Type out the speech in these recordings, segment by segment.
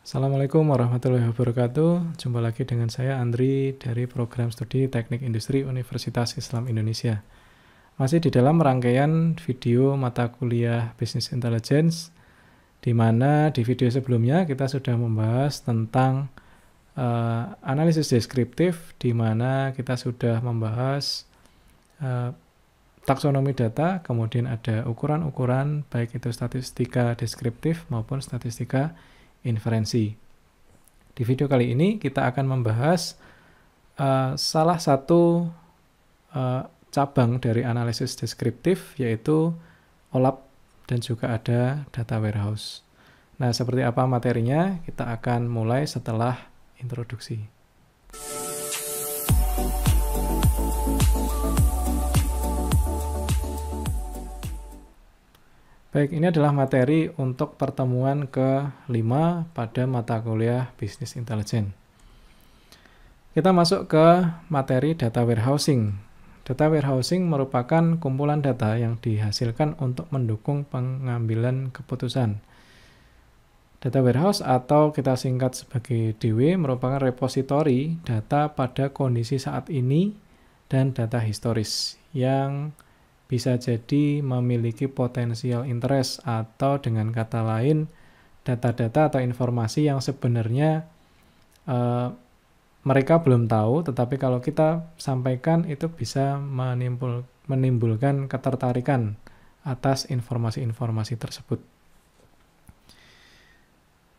Assalamualaikum warahmatullahi wabarakatuh. Jumpa lagi dengan saya Andri dari Program Studi Teknik Industri Universitas Islam Indonesia. Masih di dalam rangkaian video mata kuliah Business Intelligence, di mana di video sebelumnya kita sudah membahas tentang analisis deskriptif, di mana kita sudah membahas taksonomi data, kemudian ada ukuran-ukuran baik itu statistika deskriptif maupun statistika inferensi. Di video kali ini kita akan membahas salah satu cabang dari analisis deskriptif, yaitu OLAP dan juga ada data warehouse. Nah, seperti apa materinya? Kita akan mulai setelah introduksi. Baik, ini adalah materi untuk pertemuan ke-5 pada mata kuliah Business Intelligence. Kita masuk ke materi data warehousing. Data warehousing merupakan kumpulan data yang dihasilkan untuk mendukung pengambilan keputusan. Data warehouse atau kita singkat sebagai DW merupakan repositori data pada kondisi saat ini dan data historis yang bisa jadi memiliki potensial interest, atau dengan kata lain data-data atau informasi yang sebenarnya mereka belum tahu, tetapi kalau kita sampaikan itu bisa menimbulkan ketertarikan atas informasi-informasi tersebut.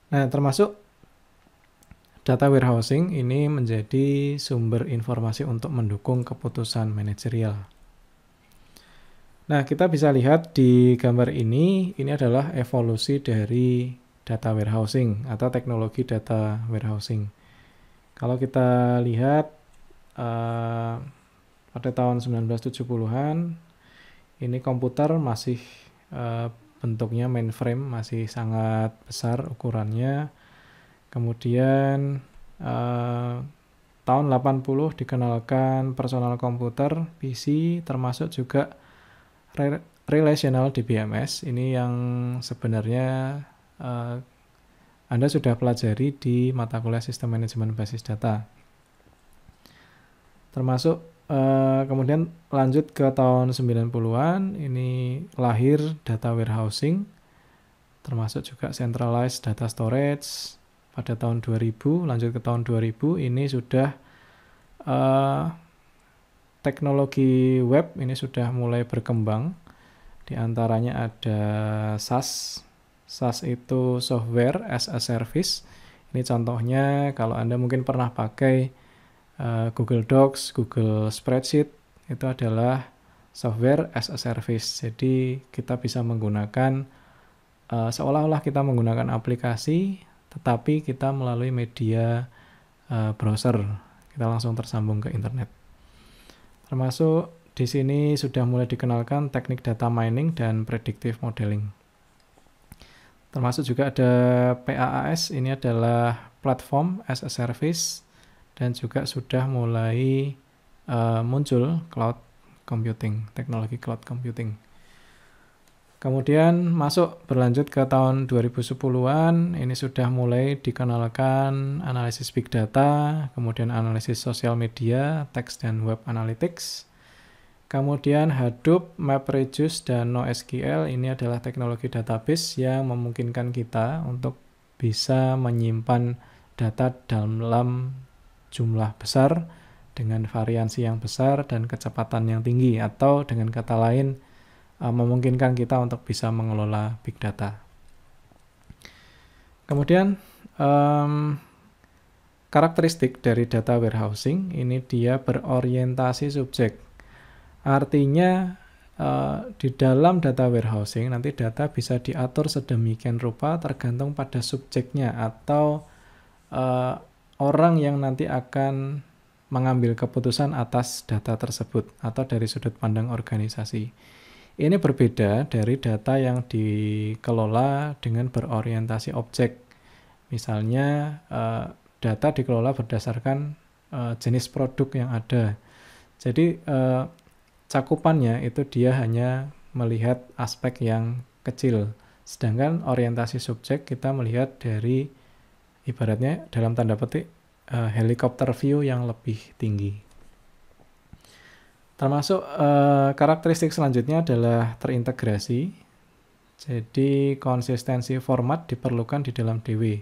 Nah, termasuk data warehousing ini menjadi sumber informasi untuk mendukung keputusan manajerial. Nah, kita bisa lihat di gambar ini adalah evolusi dari data warehousing atau teknologi data warehousing. Kalau kita lihat pada tahun 1970-an, ini komputer masih bentuknya mainframe, masih sangat besar ukurannya. Kemudian tahun 80 dikenalkan personal komputer, PC, termasuk juga relational DBMS. Ini yang sebenarnya Anda sudah pelajari di mata kuliah Sistem Manajemen Basis Data. Termasuk kemudian lanjut ke tahun 90-an, ini lahir data warehousing, termasuk juga centralized data storage pada tahun 2000. Lanjut ke tahun 2000, ini sudah teknologi web ini sudah mulai berkembang. Di antaranya ada SaaS. SaaS itu software as a service. Ini contohnya kalau Anda mungkin pernah pakai Google Docs, Google Spreadsheet, itu adalah software as a service. Jadi kita bisa menggunakan seolah-olah kita menggunakan aplikasi, tetapi kita melalui media browser. Kita langsung tersambung ke internet. Termasuk di sini sudah mulai dikenalkan teknik data mining dan predictive modeling. Termasuk juga ada PaaS, ini adalah platform as a service, dan juga sudah mulai muncul cloud computing, teknologi cloud computing. Kemudian berlanjut ke tahun 2010-an, ini sudah mulai dikenalkan analisis big data, kemudian analisis sosial media, text dan web analytics. Kemudian Hadoop, MapReduce, dan NoSQL, ini adalah teknologi database yang memungkinkan kita untuk bisa menyimpan data dalam jumlah besar dengan variansi yang besar dan kecepatan yang tinggi, atau dengan kata lain memungkinkan kita untuk bisa mengelola big data. Kemudian karakteristik dari data warehousing ini dia berorientasi subjek. Artinya di dalam data warehousing nanti data bisa diatur sedemikian rupa tergantung pada subjeknya atau orang yang nanti akan mengambil keputusan atas data tersebut atau dari sudut pandang organisasi. Ini berbeda dari data yang dikelola dengan berorientasi objek. Misalnya data dikelola berdasarkan jenis produk yang ada. Jadi cakupannya itu dia hanya melihat aspek yang kecil. Sedangkan orientasi subjek kita melihat dari Ibaratnya dalam tanda petik helikopter view yang lebih tinggi. Termasuk karakteristik selanjutnya adalah terintegrasi. Jadi konsistensi format diperlukan di dalam DW.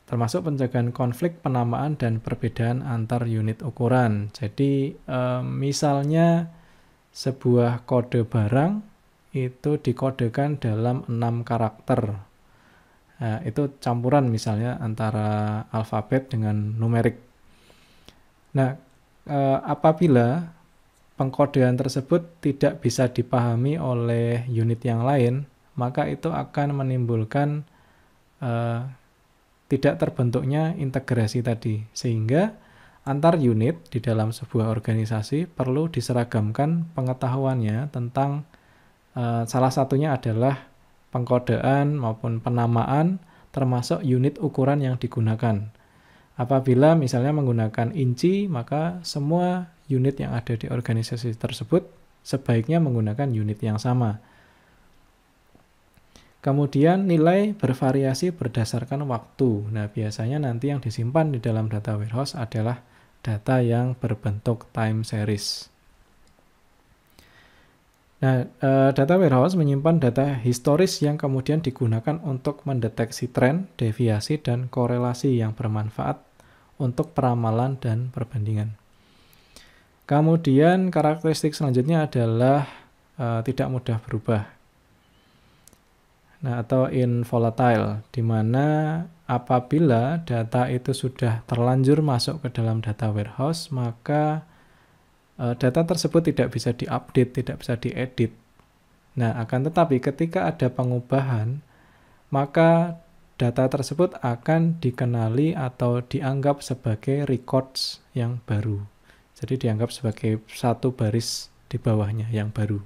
Termasuk pencegahan konflik penamaan dan perbedaan antar unit ukuran. Jadi misalnya sebuah kode barang itu dikodekan dalam 6 karakter. Nah, itu campuran misalnya antara alfabet dengan numerik. Nah, apabila pengkodean tersebut tidak bisa dipahami oleh unit yang lain, maka itu akan menimbulkan tidak terbentuknya integrasi tadi, sehingga antar unit di dalam sebuah organisasi perlu diseragamkan pengetahuannya tentang salah satunya adalah pengkodean maupun penamaan termasuk unit ukuran yang digunakan. Apabila misalnya menggunakan inci, maka semua unit yang ada di organisasi tersebut sebaiknya menggunakan unit yang sama. Kemudian nilai bervariasi berdasarkan waktu. Nah, biasanya nanti yang disimpan di dalam data warehouse adalah data yang berbentuk time series. Nah, data warehouse menyimpan data historis yang kemudian digunakan untuk mendeteksi tren, deviasi, dan korelasi yang bermanfaat untuk peramalan dan perbandingan. Kemudian karakteristik selanjutnya adalah tidak mudah berubah. Nah, atau involatile, di mana apabila data itu sudah terlanjur masuk ke dalam data warehouse, maka data tersebut tidak bisa diupdate, tidak bisa diedit. Nah, akan tetapi ketika ada pengubahan, maka data tersebut akan dikenali atau dianggap sebagai records yang baru. Jadi dianggap sebagai satu baris di bawahnya yang baru.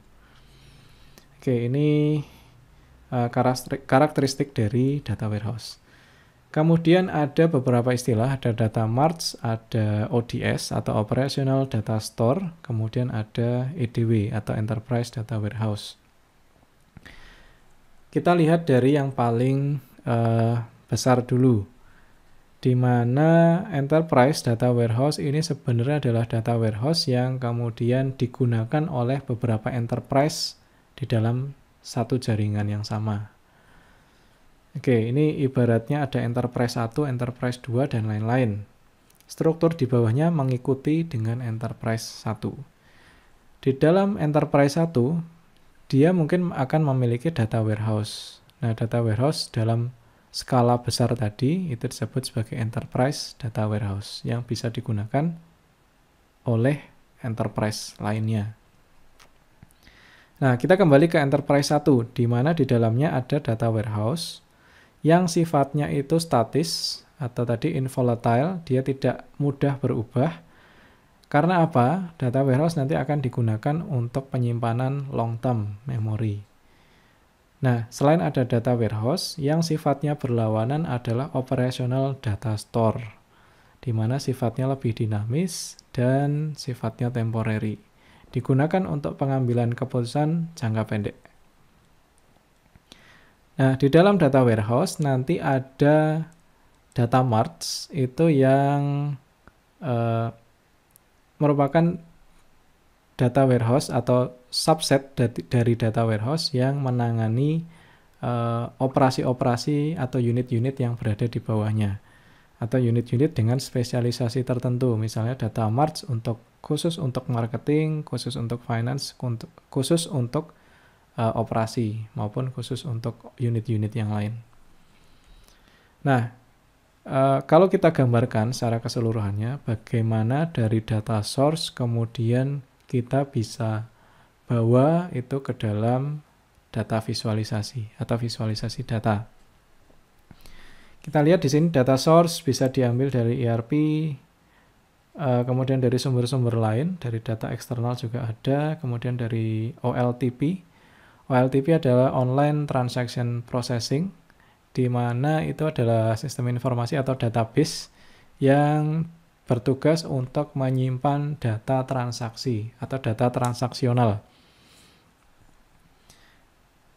Oke, ini karakteristik dari data warehouse. Kemudian ada beberapa istilah, ada data marts, ada ODS atau Operational Data Store, kemudian ada EDW atau Enterprise Data Warehouse. Kita lihat dari yang paling besar dulu, di mana Enterprise Data Warehouse ini sebenarnya adalah data warehouse yang kemudian digunakan oleh beberapa enterprise di dalam satu jaringan yang sama. Oke, ini ibaratnya ada enterprise 1, enterprise 2, dan lain-lain. Struktur di bawahnya mengikuti dengan enterprise 1. Di dalam enterprise 1, dia mungkin akan memiliki data warehouse. Nah, data warehouse dalam skala besar tadi itu disebut sebagai enterprise data warehouse yang bisa digunakan oleh enterprise lainnya. Nah, kita kembali ke enterprise 1, di mana di dalamnya ada data warehouse yang sifatnya itu statis atau tadi involatile, dia tidak mudah berubah. Karena apa? Data warehouse nanti akan digunakan untuk penyimpanan long term memory. Nah, selain ada data warehouse, yang sifatnya berlawanan adalah operational data store, di mana sifatnya lebih dinamis dan sifatnya temporary. Digunakan untuk pengambilan keputusan jangka pendek. Nah, di dalam data warehouse nanti ada data marts, itu yang merupakan data warehouse atau subset dari data warehouse yang menangani operasi-operasi atau unit-unit yang berada di bawahnya. Atau unit-unit dengan spesialisasi tertentu, misalnya data marts khusus untuk marketing, khusus untuk finance, khusus untuk operasi, maupun khusus untuk unit-unit yang lain. Nah, kalau kita gambarkan secara keseluruhannya, bagaimana dari data source kemudian kita bisa bawa itu ke dalam data visualisasi atau visualisasi data. Kita lihat di sini data source bisa diambil dari ERP, kemudian dari sumber-sumber lain, dari data eksternal juga ada, kemudian dari OLTP. OLTP adalah Online Transaction Processing, di mana itu adalah sistem informasi atau database yang bertugas untuk menyimpan data transaksi atau data transaksional.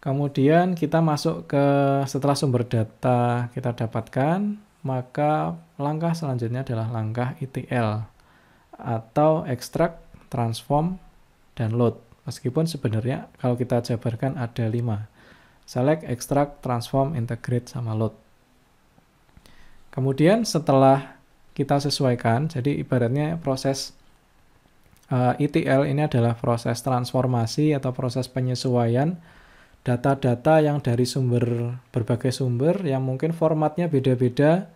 Kemudian kita masuk ke setelah sumber data kita dapatkan, maka langkah selanjutnya adalah langkah ETL atau extract, transform, dan load. Meskipun sebenarnya kalau kita jabarkan ada 5. Select, extract, transform, integrate, sama load. Kemudian setelah kita sesuaikan, jadi ibaratnya proses ETL ini adalah proses transformasi atau proses penyesuaian data-data yang dari berbagai sumber yang mungkin formatnya beda-beda,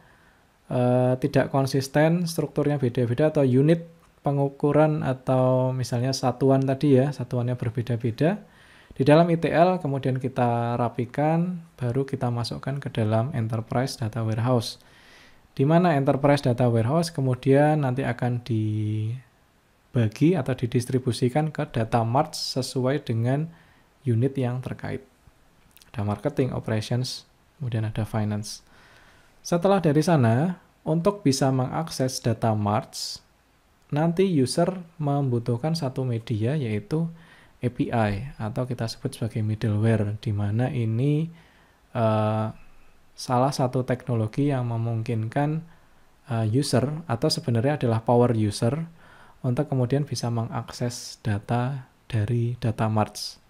tidak konsisten, strukturnya beda-beda, atau unit pengukuran atau misalnya satuan tadi ya, satuannya berbeda-beda. Di dalam ETL kemudian kita rapikan, baru kita masukkan ke dalam Enterprise Data Warehouse. Di mana Enterprise Data Warehouse kemudian nanti akan dibagi atau didistribusikan ke data marts sesuai dengan unit yang terkait. Ada marketing, operations, kemudian ada finance. Setelah dari sana, untuk bisa mengakses data marts, nanti user membutuhkan satu media yaitu API atau kita sebut sebagai middleware, di mana ini salah satu teknologi yang memungkinkan user atau sebenarnya adalah power user untuk kemudian bisa mengakses data dari data marts.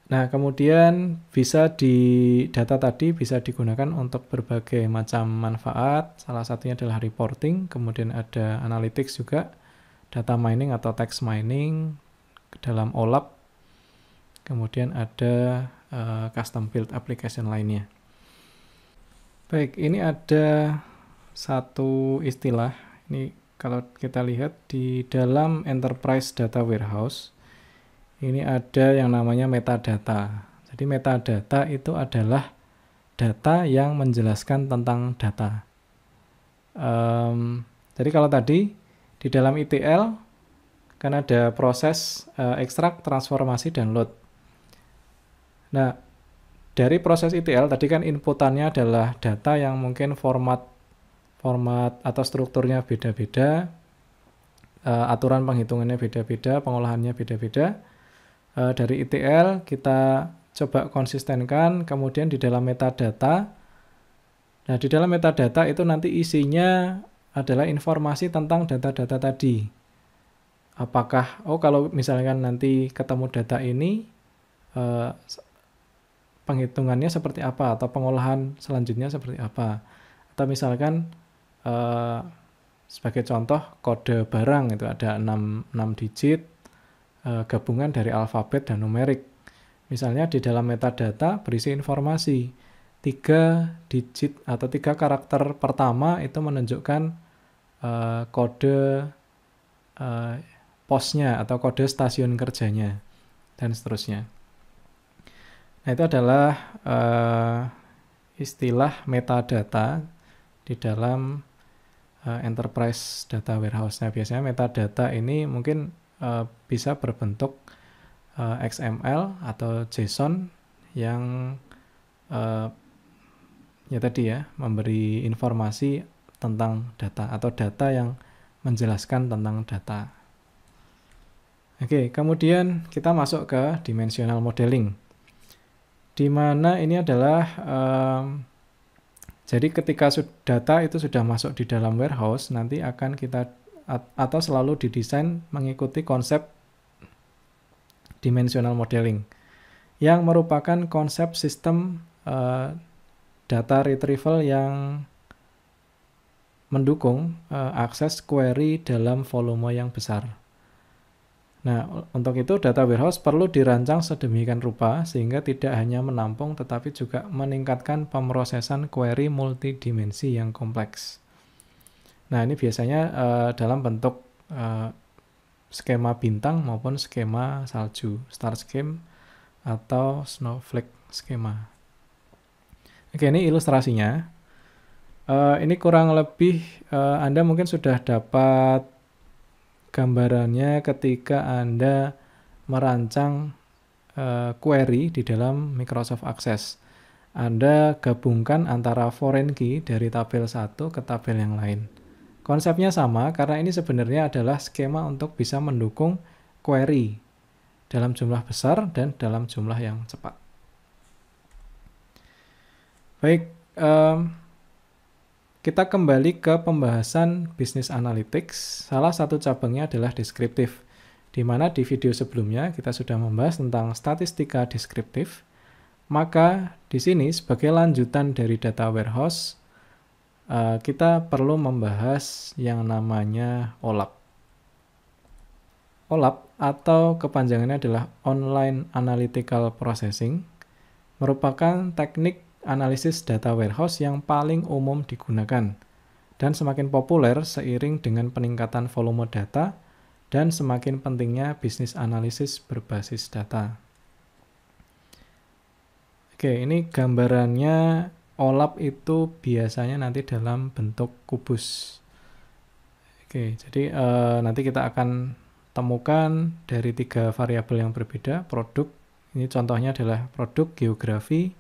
Nah, kemudian data tadi bisa digunakan untuk berbagai macam manfaat. Salah satunya adalah reporting, kemudian ada analytics juga, data mining atau text mining ke dalam OLAP, kemudian ada custom build application lainnya. Baik, ini ada satu istilah. Ini kalau kita lihat di dalam Enterprise Data Warehouse, ini ada yang namanya metadata. Jadi metadata itu adalah data yang menjelaskan tentang data. Jadi kalau tadi di dalam ETL kan ada proses ekstrak, transformasi, dan load. Nah, dari proses ETL tadi kan inputannya adalah data yang mungkin format atau strukturnya beda-beda, aturan penghitungannya beda-beda, pengolahannya beda-beda. Dari ETL kita coba konsistenkan, kemudian di dalam metadata. Nah, di dalam metadata itu nanti isinya adalah informasi tentang data-data tadi. Apakah, kalau misalkan nanti ketemu data ini, penghitungannya seperti apa, atau pengolahan selanjutnya seperti apa. Atau misalkan, sebagai contoh, kode barang itu ada 6 digit, gabungan dari alfabet dan numerik. Misalnya di dalam metadata berisi informasi 3 digit atau 3 karakter pertama itu menunjukkan kode posnya atau kode stasiun kerjanya dan seterusnya. Nah, itu adalah istilah metadata di dalam Enterprise Data Warehouse. Nah, biasanya metadata ini mungkin bisa berbentuk XML atau JSON yang ya tadi ya, memberi informasi tentang data atau data yang menjelaskan tentang data. Oke, kemudian kita masuk ke dimensional modeling, di mana ini adalah jadi ketika data itu sudah masuk di dalam warehouse, nanti akan kita atau selalu didesain mengikuti konsep dimensional modeling, yang merupakan konsep sistem data retrieval yang mendukung akses query dalam volume yang besar. Nah, untuk itu data warehouse perlu dirancang sedemikian rupa sehingga tidak hanya menampung tetapi juga meningkatkan pemrosesan query multidimensi yang kompleks. Nah, ini biasanya dalam bentuk skema bintang maupun skema salju, star scheme atau snowflake skema. Oke, ini ilustrasinya. Ini kurang lebih Anda mungkin sudah dapat gambarannya ketika Anda merancang query di dalam Microsoft Access. Anda gabungkan antara foreign key dari tabel satu ke tabel yang lain. Konsepnya sama karena ini sebenarnya adalah skema untuk bisa mendukung query. dalam jumlah besar dan dalam jumlah yang cepat. Baik, kita kembali ke pembahasan Business Analytics. Salah satu cabangnya adalah deskriptif, di mana di video sebelumnya kita sudah membahas tentang statistika deskriptif. Maka di sini sebagai lanjutan dari data warehouse, kita perlu membahas yang namanya OLAP. OLAP atau kepanjangannya adalah Online Analytical Processing, merupakan teknik analisis data warehouse yang paling umum digunakan dan semakin populer seiring dengan peningkatan volume data dan semakin pentingnya bisnis analisis berbasis data. Oke, ini gambarannya OLAP itu biasanya nanti dalam bentuk kubus. Oke, jadi nanti kita akan temukan dari 3 variabel yang berbeda, produk, ini contohnya adalah produk, geografi,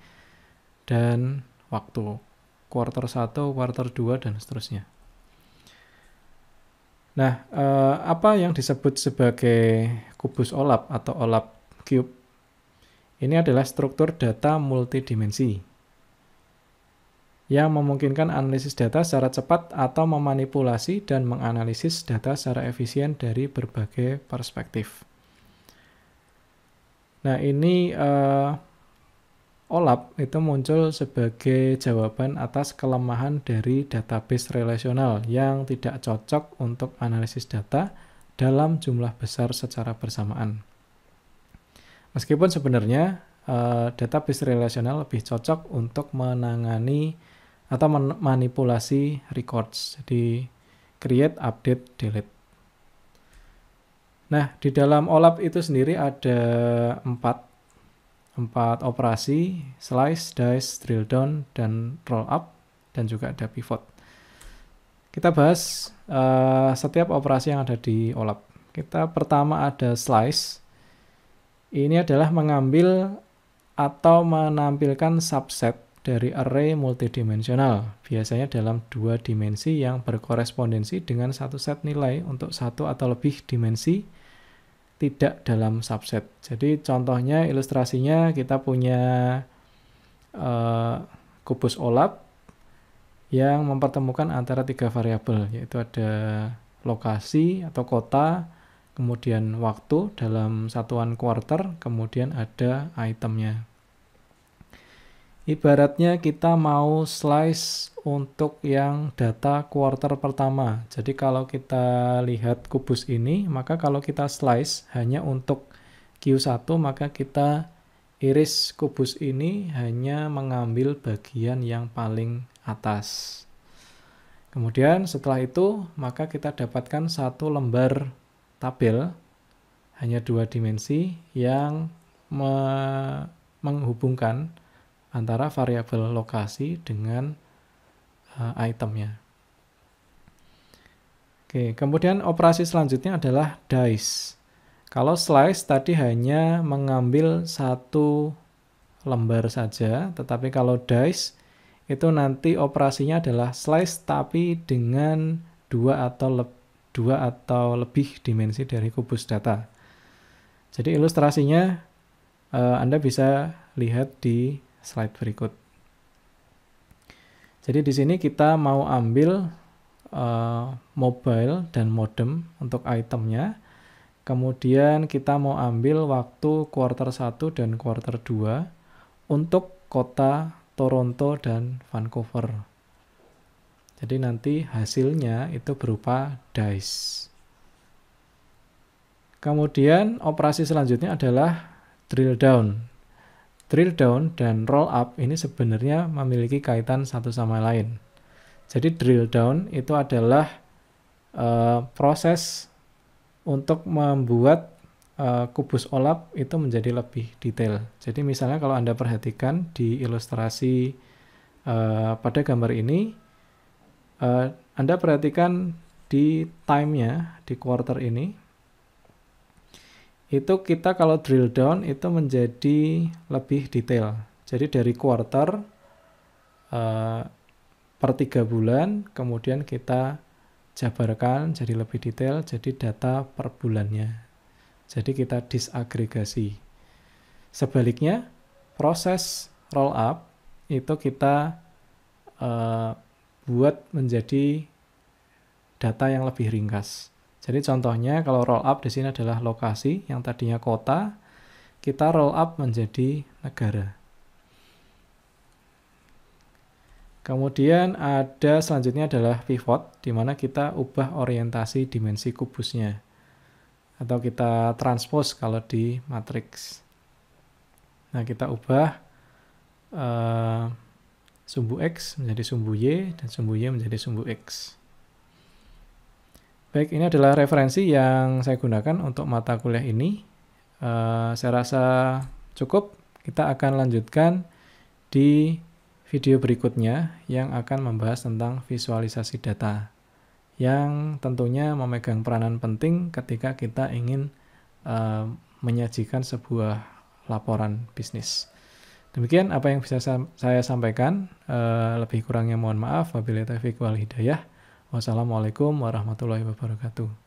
dan waktu, quarter 1, quarter 2, dan seterusnya. Nah, apa yang disebut sebagai kubus OLAP atau OLAP cube? Ini adalah struktur data multidimensi yang memungkinkan analisis data secara cepat atau memanipulasi dan menganalisis data secara efisien dari berbagai perspektif. Nah, ini OLAP itu muncul sebagai jawaban atas kelemahan dari database relasional yang tidak cocok untuk analisis data dalam jumlah besar secara bersamaan. Meskipun sebenarnya database relasional lebih cocok untuk menangani atau memanipulasi records, jadi create, update, delete. Nah, di dalam OLAP itu sendiri ada 4 operasi, slice, dice, drill down, dan roll up, dan juga ada pivot. Kita bahas setiap operasi yang ada di OLAP. Kita pertama ada slice. Ini adalah mengambil atau menampilkan subset dari array multidimensional, biasanya dalam 2 dimensi yang berkorespondensi dengan satu set nilai untuk 1 atau lebih dimensi tidak dalam subset. Jadi contohnya, ilustrasinya kita punya kubus OLAP yang mempertemukan antara 3 variabel, yaitu ada lokasi atau kota, kemudian waktu dalam satuan quarter, kemudian ada itemnya. Ibaratnya kita mau slice untuk yang data quarter pertama. Jadi kalau kita lihat kubus ini, maka kalau kita slice hanya untuk Q1, maka kita iris kubus ini hanya mengambil bagian yang paling atas. Kemudian setelah itu, maka kita dapatkan satu lembar tabel, hanya 2 dimensi, yang menghubungkan antara variabel lokasi dengan itemnya. Oke, kemudian operasi selanjutnya adalah dice. Kalau slice tadi hanya mengambil 1 lembar saja, tetapi kalau dice itu nanti operasinya adalah slice tapi dengan 2 atau lebih dimensi dari kubus data. Jadi ilustrasinya Anda bisa lihat di slide berikut. Jadi di sini kita mau ambil mobile dan modem untuk itemnya. Kemudian kita mau ambil waktu quarter 1 dan quarter 2 untuk kota Toronto dan Vancouver. Jadi nanti hasilnya itu berupa dice. Kemudian operasi selanjutnya adalah drill down. Drill down dan roll up ini sebenarnya memiliki kaitan satu sama lain. Jadi drill down itu adalah proses untuk membuat kubus OLAP itu menjadi lebih detail. Jadi misalnya kalau Anda perhatikan di ilustrasi pada gambar ini, Anda perhatikan di time-nya, di quarter ini, itu kita kalau drill down itu menjadi lebih detail. Jadi dari quarter per 3 bulan, kemudian kita jabarkan jadi lebih detail, jadi data per bulannya. Jadi kita disagregasi. Sebaliknya, proses roll up itu kita buat menjadi data yang lebih ringkas. Jadi contohnya kalau roll up di sini adalah lokasi yang tadinya kota, kita roll up menjadi negara. Kemudian ada selanjutnya adalah pivot, di mana kita ubah orientasi dimensi kubusnya. Atau kita transpose kalau di matriks. Nah, kita ubah sumbu X menjadi sumbu Y, dan sumbu Y menjadi sumbu X. Baik, ini adalah referensi yang saya gunakan untuk mata kuliah ini. Saya rasa cukup. Kita akan lanjutkan di video berikutnya yang akan membahas tentang visualisasi data, yang tentunya memegang peranan penting ketika kita ingin menyajikan sebuah laporan bisnis. Demikian apa yang bisa saya sampaikan. Lebih kurangnya mohon maaf. Wabillahi taufiq wal hidayah. Wassalamualaikum warahmatullahi wabarakatuh.